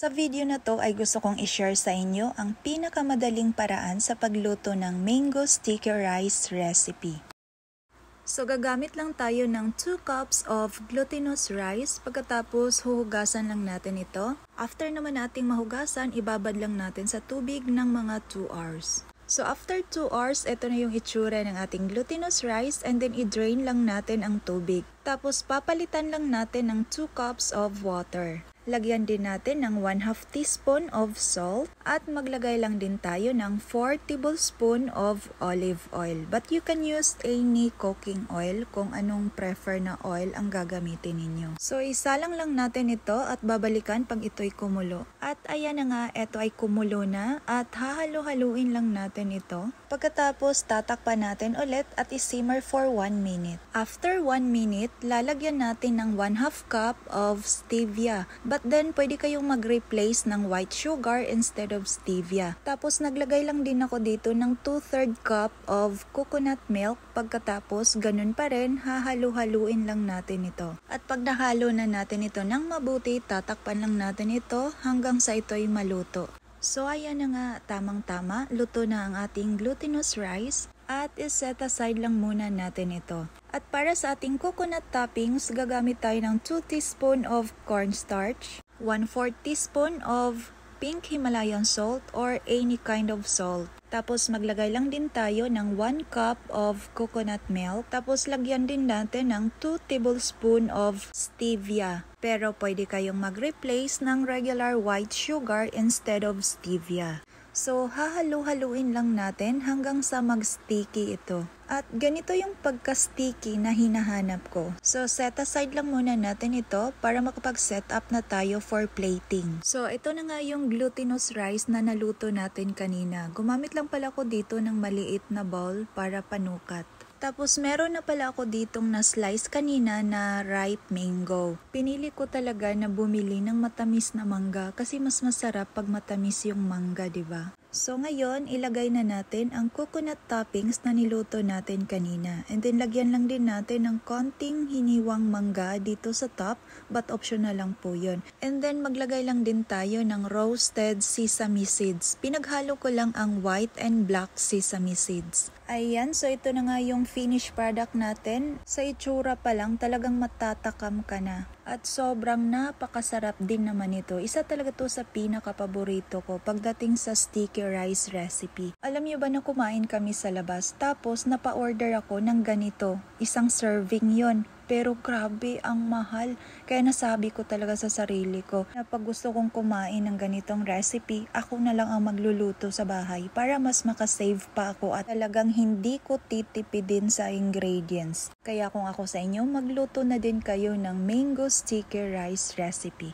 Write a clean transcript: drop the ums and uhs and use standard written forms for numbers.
Sa video na to ay gusto kong i-share sa inyo ang pinakamadaling paraan sa pagluto ng mango sticky rice recipe. So gagamit lang tayo ng 2 cups of glutinous rice. Pagkatapos huhugasan lang natin ito. After naman nating mahugasan, ibabad lang natin sa tubig ng mga 2 hours. So after 2 hours, ito na yung itsura ng ating glutinous rice and then i-drain lang natin ang tubig. Tapos papalitan lang natin ng 2 cups of water. Lagyan din natin ng 1/2 teaspoon of salt at maglagay lang din tayo ng 4 tablespoon of olive oil. But you can use any cooking oil kung anong prefer na oil ang gagamitin ninyo. So isalang lang natin ito at babalikan pag ito'y kumulo. At ayan na nga, ito ay kumulo na at hahalo-haluin lang natin ito. Pagkatapos tatakpan natin ulit at i-simmer for 1 minute. After 1 minute, lalagyan natin ng 1/2 cup of stevia. But then, pwede kayong mag-replace ng white sugar instead of stevia. Tapos, naglagay lang din ako dito ng 2/3 cup of coconut milk. Pagkatapos, ganun pa rin, hahalo-haluin lang natin ito. At pag nahalo na natin ito ng mabuti, tatakpan lang natin ito hanggang sa ito'y maluto. So, ayan na nga, tamang-tama, luto na ang ating glutinous rice. At iset aside lang muna natin ito. At para sa ating coconut toppings, gagamit tayo ng 2 teaspoon of cornstarch, 1/4 teaspoon of pink Himalayan salt or any kind of salt. Tapos maglagay lang din tayo ng 1 cup of coconut milk. Tapos lagyan din natin ng 2 tablespoon of stevia. Pero pwede kayong mag-replace ng regular white sugar instead of stevia. So, hahalo-haluin lang natin hanggang sa mag-sticky ito. At ganito yung pagka-sticky na hinahanap ko. So, set aside lang muna natin ito para makapag-set up na tayo for plating. So, ito na nga yung glutinous rice na naluto natin kanina. Gumamit lang pala ko dito ng maliit na bowl para panukat. Tapos meron na pala ako ditong na-slice kanina na ripe mango. Pinili ko talaga na bumili ng matamis na mangga kasi mas masarap pag matamis yung mangga, 'di ba? So ngayon, ilagay na natin ang coconut toppings na niluto natin kanina. And then lagyan lang din natin ng konting hiniwang mangga dito sa top, but optional lang po yun. And then maglagay lang din tayo ng roasted sesame seeds. Pinaghalo ko lang ang white and black sesame seeds. Ayan, so ito na nga yung finished product natin. Sa itsura pa lang, talagang matatakam ka na. At sobrang napakasarap din naman ito. Isa talaga to sa pinaka-paborito ko pagdating sa sticky rice recipe. Alam niyo ba na kumain kami sa labas, tapos napa-order ako ng ganito. Isang serving yon. Pero grabe, ang mahal. Kaya nasabi ko talaga sa sarili ko na pag gusto kong kumain ng ganitong recipe, ako na lang ang magluluto sa bahay para mas makasave pa ako at talagang hindi ko titipidin sa ingredients. Kaya kung ako sa inyo, magluto na din kayo ng mango sticky rice recipe.